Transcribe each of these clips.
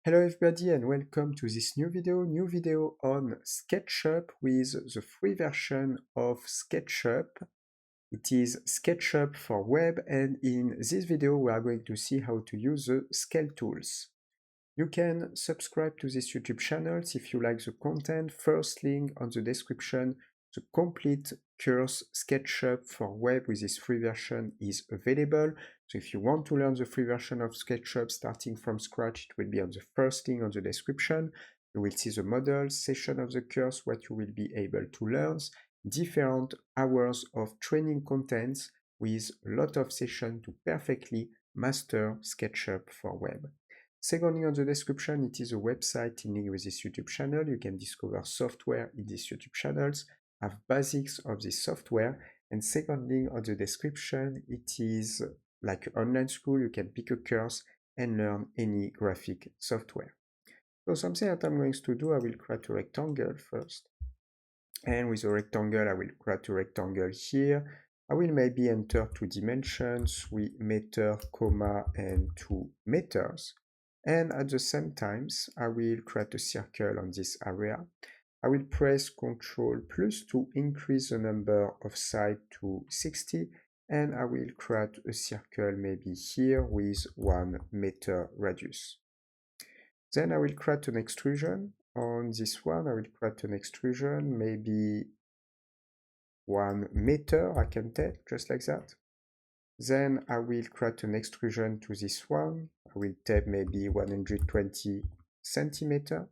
Hello everybody and welcome to this new video on Sketchup with the free version of Sketchup. It is Sketchup for web, and in this video we are going to see how to use the scale tools. You can subscribe to this YouTube channel if you like the content. First link on the description. The complete course Sketchup for web with this free version is available. So if you want to learn the free version of Sketchup starting from scratch, it will be on the first link on the description. You will see the model session of the course, what you will be able to learn, different hours of training contents with a lot of sessions to perfectly master Sketchup for web. Secondly, on the description, it is a website in link with this YouTube channel. You can discover software in these YouTube channels, have basics of this software. And secondly, on the description, it is like an online school. You can pick a course and learn any graphic software. So something that I'm going to do, I will create a rectangle first. And with a rectangle, I will create a rectangle here. I will maybe enter 2 dimensions, 3 meters, comma, and 2 meters. And at the same time, I will create a circle on this area. I will press Ctrl+ to increase the number of sides to 60, and I will create a circle maybe here with 1 meter radius. Then I will create an extrusion. On this one, I will create an extrusion, maybe 1 meter I can take, just like that. Then I will create an extrusion to this one. I will take maybe 120 centimeter.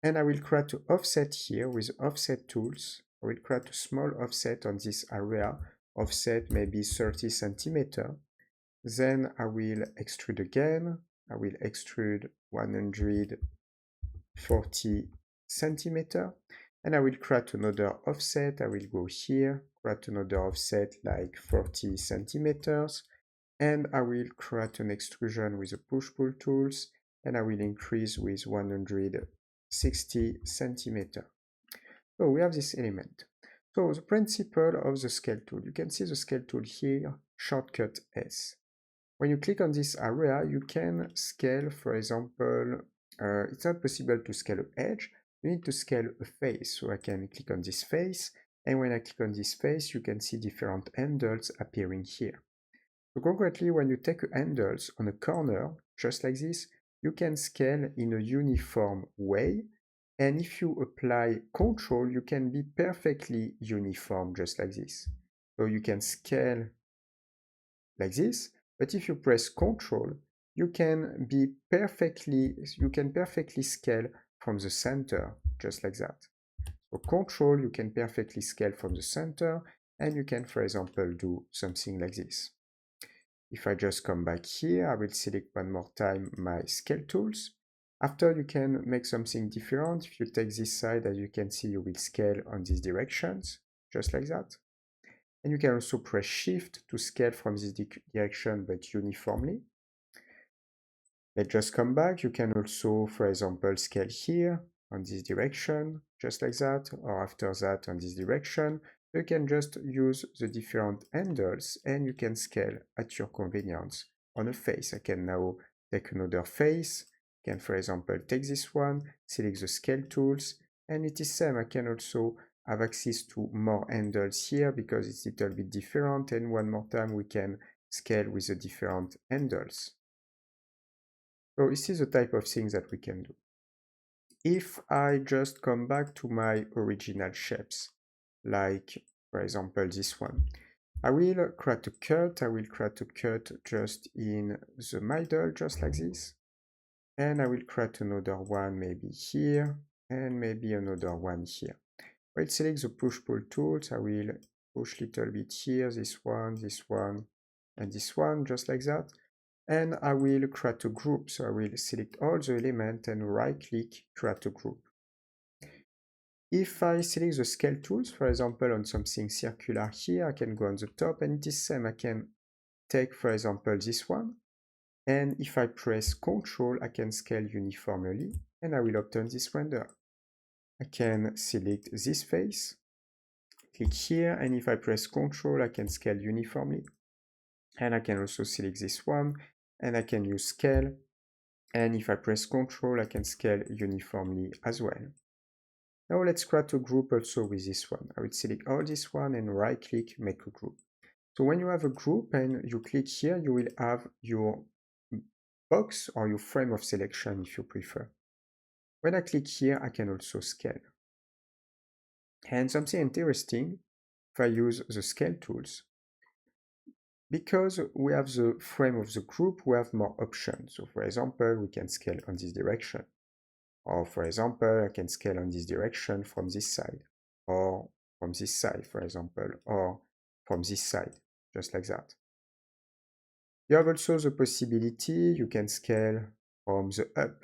And I will create an offset here with offset tools. I will create a small offset on this area, offset maybe 30 centimeter. Then I will extrude again. I will extrude 140 centimeter. And I will create another offset. I will go here, create another offset like 40 centimeters. And I will create an extrusion with the push-pull tools. And I will increase with 160 centimeter. So we have this element. So the principle of the scale tool. You can see the scale tool here, shortcut S. When you click on this area, you can scale, for example, it's not possible to scale an edge. You need to scale a face. So I can click on this face, and when I click on this face, you can see different handles appearing here. So concretely, when you take handles on a corner, just like this, you can scale in a uniform way. And if you apply control, you can be perfectly uniform, just like this. So you can scale like this, but if you press control, you can perfectly scale from the center, just like that. So control, you can perfectly scale from the center, and you can, for example, do something like this. If I just come back here, I will select one more time my scale tools. After, you can make something different. If you take this side, as you can see, you will scale on these directions, just like that. And you can also press Shift to scale from this direction, but uniformly. Let's just come back. You can also, for example, scale here on this direction, just like that, or after that on this direction. You can just use the different handles and you can scale at your convenience on a face. I can now take another face. I can, for example, take this one, select the scale tools, and it is same. I can also have access to more handles here because it's a little bit different, and one more time we can scale with the different handles. So this is the type of things that we can do. If I just come back to my original shapes, like for example this one, I will create a cut. I will create a cut just in the middle, just like this. And I will create another one maybe here, and maybe another one here. I will select the push-pull tools. I will push a little bit here, this one, and this one, just like that. And I will create a group. So I will select all the elements and right-click, create a group. If I select the scale tools, for example, on something circular here, I can go on the top, and it is same. I can take, for example, this one. And if I press Ctrl, I can scale uniformly, and I will obtain this render. I can select this face, click here, and if I press Ctrl, I can scale uniformly. And I can also select this one, and I can use scale, And if I press Ctrl, I can scale uniformly as well. Now let's create a group also with this one. I will select all this one and right click, make a group. So when you have a group and you click here, you will have your box or your frame of selection if you prefer. When I click here, I can also scale. And something interesting, if I use the scale tools, because we have the frame of the group, we have more options. So for example, we can scale on this direction. Or for example, I can scale on this direction from this side. Or from this side, for example. Or from this side, just like that. You have also the possibility you can scale from the up,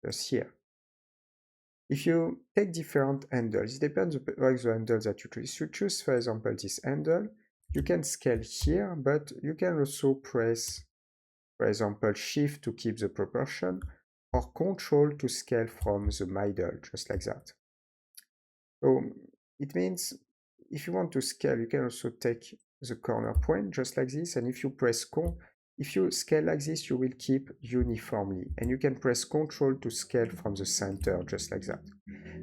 just here. If you take different handles, it depends on the handle that you choose. If you choose, for example, this handle, you can scale here, but you can also press, for example, Shift to keep the proportion, or Control to scale from the middle, just like that. So it means if you want to scale, you can also take the corner point, just like this, and if you press if you scale like this, you will keep uniformly, and you can press Control to scale from the center, just like that.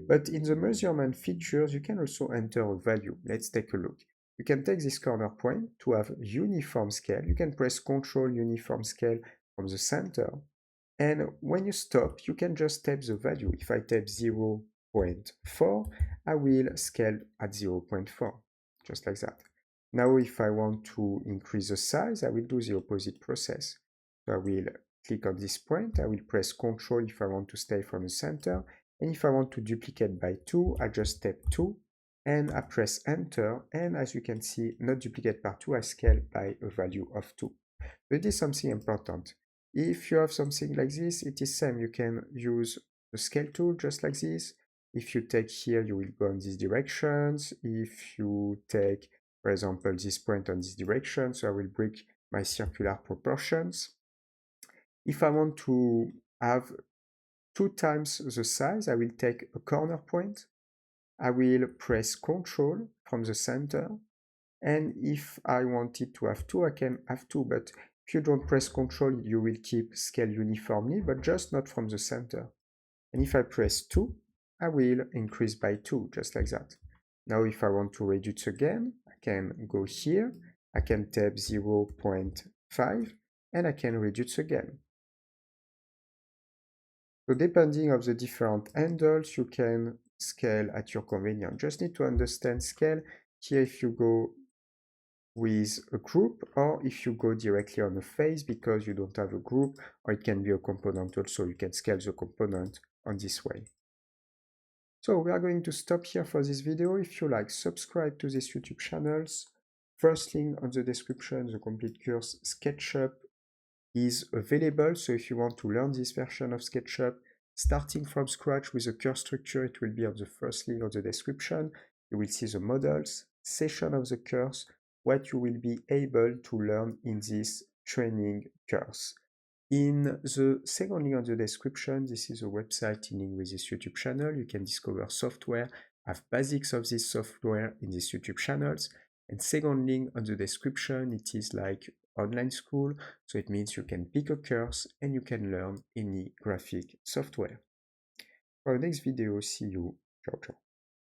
But in the measurement features, you can also enter a value. Let's take a look. You can take this corner point to have uniform scale. You can press Ctrl Uniform Scale from the center. And when you stop, you can just type the value. If I type 0.4, I will scale at 0.4, just like that. Now, if I want to increase the size, I will do the opposite process. So I will click on this point. I will press Ctrl if I want to stay from the center. And if I want to duplicate by 2, I just step 2 and I press Enter. And as you can see, not duplicate by 2, I scale by a value of 2. But it is something important. If you have something like this, it is same. You can use the scale tool just like this. If you take here, you will go in these directions. If you take, for example, this point on this direction, so I will break my circular proportions. If I want to have 2 times the size, I will take a corner point. I will press Ctrl from the center. And if I wanted to have 2, I can have 2. But if you don't press Ctrl, you will keep scale uniformly, but just not from the center. And if I press 2, I will increase by 2, just like that. Now, if I want to reduce again, I can go here. I can tap 0.5, and I can reduce again. So depending on the different handles, you can scale at your convenience. Just need to understand scale. Here, if you go with a group, or if you go directly on a face because you don't have a group, or it can be a component also, you can scale the component on this way. So we are going to stop here for this video. If you like, subscribe to this YouTube channels. First link on the description, the complete course SketchUp is available. So if you want to learn this version of SketchUp, starting from scratch with the course structure, it will be on the first link of the description. You will see the models, session of the course, what you will be able to learn in this training course. In the second link on the description, this is a website linked with this YouTube channel. You can discover software, have basics of this software in these YouTube channels. And second link on the description, it is like online school. So it means you can pick a course and you can learn any graphic software. For the next video, see you. Ciao, ciao.